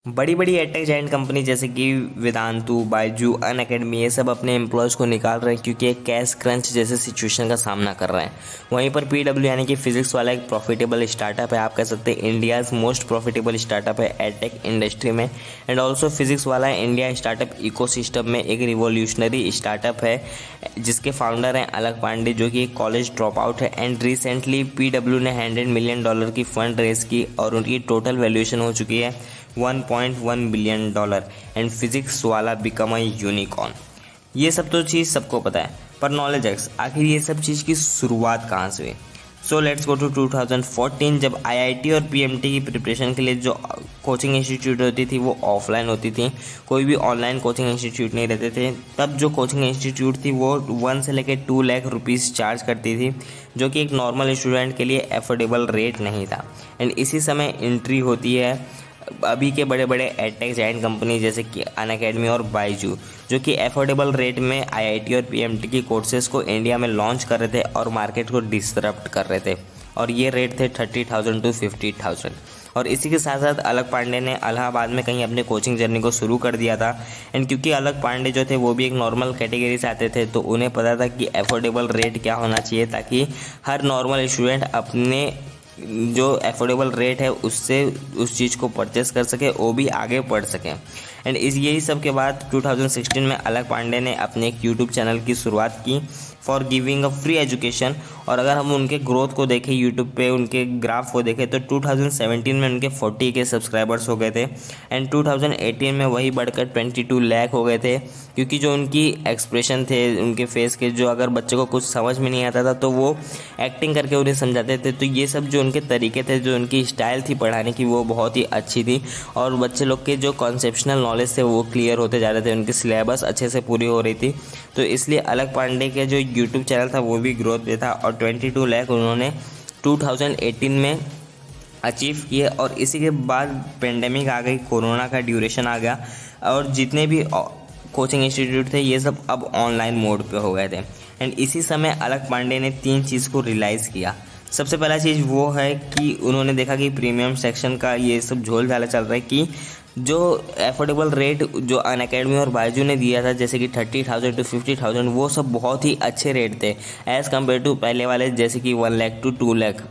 बड़ी बड़ी edtech giant company जैसे कि वेदांतु, बायजू, अनअकैडमी ये सब अपने एम्प्लॉयज़ को निकाल रहे हैं क्योंकि एक कैश क्रंच जैसे सिचुएशन का सामना कर रहे हैं। वहीं पर पीडब्ल्यू यानी कि फिजिक्स वाला एक प्रॉफिटेबल स्टार्टअप है, आप कह सकते हैं इंडियाज़ मोस्ट प्रॉफिटेबल स्टार्टअप है एडटेक इंडस्ट्री में। एंड ऑल्सो फिजिक्स वाला इंडिया स्टार्टअप इकोसिस्टम में एक रिवोल्यूशनरी स्टार्टअप है जिसके फाउंडर हैं अलक पांडे, जो कि एक कॉलेज ड्रॉप आउट है। एंड रिसेंटली पीडब्ल्यू ने $100 मिलियन की फंड रेज की और उनकी टोटल वैल्यूएशन हो चुकी है $1.1 बिलियन। एंड फिजिक्स वाला बिकम अ यूनिकॉर्न। ये सब तो चीज़ सबको पता है, पर नॉलेज एक्स आखिर ये सब चीज़ की शुरुआत कहाँ से हुई। सो लेट्स गो टू 2014, जब आईआईटी और पीएमटी की प्रिपरेशन के लिए जो कोचिंग इंस्टीट्यूट होती थी वो ऑफलाइन होती थी, कोई भी ऑनलाइन कोचिंग इंस्टीट्यूट नहीं रहते थे। तब जो कोचिंग इंस्टीट्यूट थी वो 1 से लेकर 2 लाख रुपीज़ चार्ज करती थी, जो कि एक नॉर्मल स्टूडेंट के लिए एफोर्डेबल रेट नहीं था। एंड इसी समय एंट्री होती है अभी के बड़े बड़े एडटेक जाइंट कंपनी जैसे कि अनअकैडमी और बायजू, जो कि एफोर्डेबल रेट में आईआईटी और पीएमटी की कोर्सेज को इंडिया में लॉन्च कर रहे थे और मार्केट को डिसरप्ट कर रहे थे। और ये रेट थे 30,000 to 50,000। और इसी के साथ साथ अलक पांडे ने इलाहाबाद में कहीं अपने कोचिंग जर्नी को शुरू कर दिया था। एंड क्योंकि अलक पांडे जो थे वो भी एक नॉर्मल कैटेगरी से आते थे, तो उन्हें पता था कि एफोर्डेबल रेट क्या होना चाहिए ताकि हर नॉर्मल स्टूडेंट अपने जो एफोर्डेबल रेट है उससे उस चीज़ को परचेस कर सके, वो भी आगे बढ़ सके। एंड यही सब के बाद 2016 में अलक पांडे ने अपने एक यूट्यूब चैनल की शुरुआत की for giving a free education. और अगर हम उनके ग्रोथ को देखें, यूट्यूब पे उनके ग्राफ को देखें, तो 2017 में उनके 40 के सब्सक्राइबर्स हो गए थे। एंड 2018 में वही बढ़कर 22 लाख हो गए थे, क्योंकि जो उनकी एक्सप्रेशन थे उनके फेस के, जो अगर बच्चे को कुछ समझ में नहीं आता था तो वो एक्टिंग करके उन्हें समझाते थे। तो ये सब जो उनके तरीके थे, जो उनकी स्टाइल थी पढ़ाने की, वो बहुत ही अच्छी थी। और बच्चे लोग के जो कॉन्सेप्शनल नॉलेज थे वो क्लियर होते जा रहे थे, उनकी सिलेबस अच्छे से पूरी हो रही थी। तो इसलिए अलक पांडे के जो यूट्यूब चैनल था वो भी ग्रोथ पे था और 22 लाख उन्होंने 2018 में अचीव किए। और इसी के बाद पेंडेमिक आ गई, कोरोना का ड्यूरेशन आ गया और जितने भी कोचिंग इंस्टीट्यूट थे ये सब अब ऑनलाइन मोड पे हो गए थे। एंड इसी समय अलक पांडे ने 3 चीज़ को रियलाइज़ किया। सबसे पहला चीज़ वो है कि उन्होंने देखा कि प्रीमियम सेक्शन का ये सब झोल झाला चल रहा है, कि जो एफोर्डेबल रेट जो अनअकैडमी और बायजू ने दिया था जैसे कि 30,000 to 50,000, वो सब बहुत ही अच्छे रेट थे एज़ कम्पेयर टू पहले वाले जैसे कि 1 लाख to 2 लाख।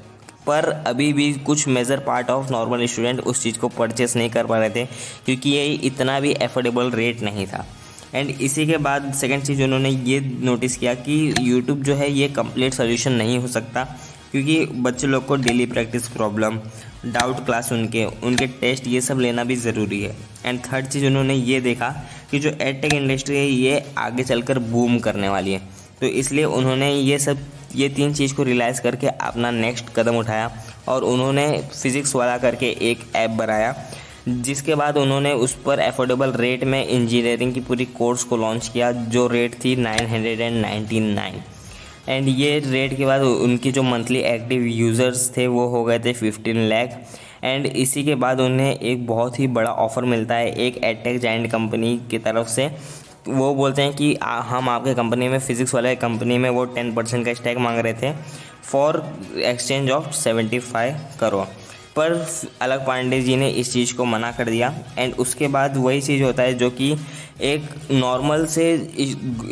पर अभी भी कुछ major part of normal student उस चीज़ को परचेस नहीं कर पा रहे थे क्योंकि ये इतना भी एफोर्डेबल रेट नहीं था। एंड इसी के बाद सेकंड चीज़ उन्होंने ये नोटिस किया कि यूट्यूब जो है ये कंप्लीट सोल्यूशन नहीं हो सकता, क्योंकि बच्चे लोग को daily practice problem, doubt class, उनके टेस्ट, ये सब लेना भी ज़रूरी है। एंड थर्ड चीज़ उन्होंने ये देखा कि जो एडटेक इंडस्ट्री है ये आगे चलकर बूम करने वाली है। तो इसलिए उन्होंने ये 3 चीज़ को रियलाइज़ करके अपना नेक्स्ट कदम उठाया और उन्होंने फिज़िक्स वाला करके एक ऐप बनाया, जिसके बाद उन्होंने उस पर एफोर्डेबल रेट में इंजीनियरिंग की पूरी कोर्स को लॉन्च किया, जो रेट थी 999। एंड ये रेट के बाद उनकी जो मंथली एक्टिव यूज़र्स थे वो हो गए थे 15 लाख। एंड इसी के बाद उन्हें एक बहुत ही बड़ा ऑफ़र मिलता है एक एडटेक जाइंट कंपनी की तरफ से। वो बोलते हैं कि हम आपके कंपनी में, फिज़िक्स वाले कंपनी में, वो 10% का स्टैक मांग रहे थे फॉर एक्सचेंज ऑफ 75 करोड़। पर अलक पांडे जी ने इस चीज़ को मना कर दिया। एंड उसके बाद वही चीज़ होता है जो कि एक नॉर्मल से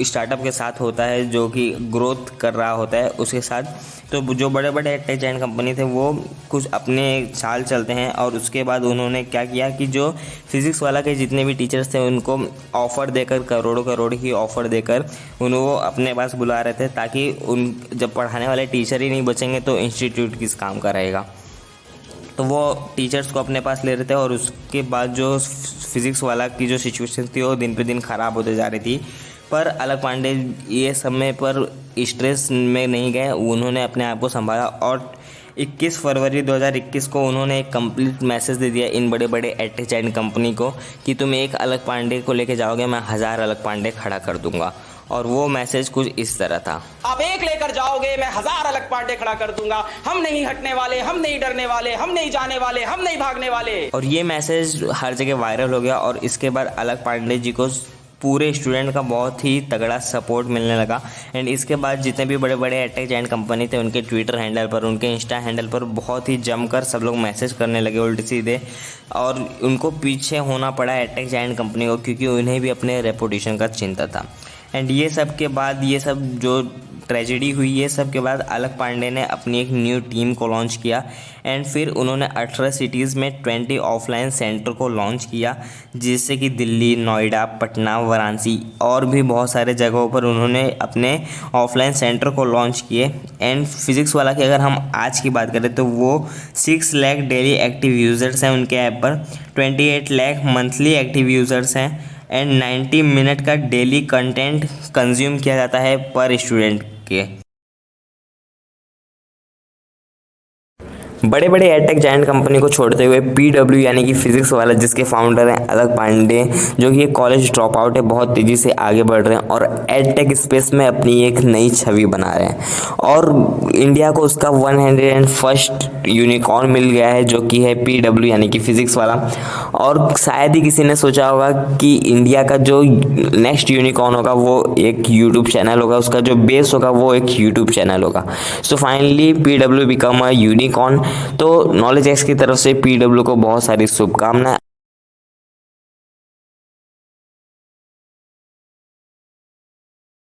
स्टार्टअप के साथ होता है, जो कि ग्रोथ कर रहा होता है उसके साथ। तो जो बड़े बड़े एडटेक जाइंट कंपनी थे वो कुछ अपने चाल चलते हैं। और उसके बाद उन्होंने क्या किया कि जो फिज़िक्स वाला के जितने भी टीचर्स थे उनको ऑफ़र देकर, करोड़ों करोड़ की ऑफ़र देकर उनको अपने पास बुला रहे थे, ताकि जब पढ़ाने वाले टीचर ही नहीं बचेंगे तो इंस्टीट्यूट किस काम का रहेगा। तो वो टीचर्स को अपने पास ले रहे थे। और उसके बाद जो फिज़िक्स वाला की जो सिचुएशन थी वो दिन पे दिन ख़राब होते जा रही थी। पर अलक पांडे ये समय पर स्ट्रेस में नहीं गए, उन्होंने अपने आप को संभाला और 21 फरवरी 2021 को उन्होंने एक कंप्लीट मैसेज दे दिया इन बड़े बड़े एडटेक जाइंट कंपनी को कि तुम एक अलक पांडे को लेके जाओगे, मैं 1000 अलक पांडे खड़ा कर दूंगा। और वो मैसेज कुछ इस तरह था, आप एक लेकर जाओगे, मैं 1000 अलक पांडे खड़ा कर दूंगा। हम नहीं हटने वाले, हम नहीं डरने वाले, हम नहीं जाने वाले, हम नहीं भागने वाले। और ये मैसेज हर जगह वायरल हो गया। और इसके बाद अलक पांडे जी को पूरे स्टूडेंट का बहुत ही तगड़ा सपोर्ट मिलने लगा। एंड इसके बाद जितने भी बड़े बड़े एटेक जायंट कंपनी थे उनके ट्विटर हैंडल पर, उनके इंस्टा हैंडल पर बहुत ही जमकर सब लोग मैसेज करने लगे उल्टे सीधे, और उनको पीछे होना पड़ा एटेक जायंट कंपनी को, क्योंकि उन्हें भी अपने रेपुटेशन का चिंता था। एंड ये सब के बाद, ये सब जो ट्रेजेडी हुई, ये सब के बाद अलक पांडे ने अपनी एक न्यू टीम को लॉन्च किया। एंड फिर उन्होंने 18 सिटीज़ में 20 ऑफलाइन सेंटर को लॉन्च किया, जिससे कि दिल्ली, नोएडा, पटना, वाराणसी और भी बहुत सारे जगहों पर उन्होंने अपने ऑफलाइन सेंटर को लॉन्च किए। एंड फिजिक्स वाला की अगर हम आज की बात करें तो वो 6 लाख डेली एक्टिव यूज़र्स हैं उनके ऐप पर, 28 लाख मंथली एक्टिव यूज़र्स हैं, एंड 90 मिनट का डेली कंटेंट कंज्यूम किया जाता है पर स्टूडेंट के। बड़े बड़े एडटेक जायंट कंपनी को छोड़ते हुए पीडब्ल्यू यानी कि फिजिक्स वाला, जिसके फाउंडर हैं अलक पांडे, जो कि एक कॉलेज ड्रॉप आउट है, बहुत तेज़ी से आगे बढ़ रहे हैं और एडटेक स्पेस में अपनी एक नई छवि बना रहे हैं। और इंडिया को उसका 101st यूनिकॉर्न मिल गया है, जो कि है पीडब्ल्यू यानी कि फिजिक्स वाला। और शायद ही किसी ने सोचा होगा कि इंडिया का जो नेक्स्ट यूनिकॉर्न होगा वो एक यूट्यूब चैनल होगा, उसका जो बेस होगा वो एक यूट्यूब चैनल होगा। So finally PW become a unicorn. तो नॉलेज एक्स की तरफ से पीडब्ल्यू को बहुत सारी शुभकामनाएं।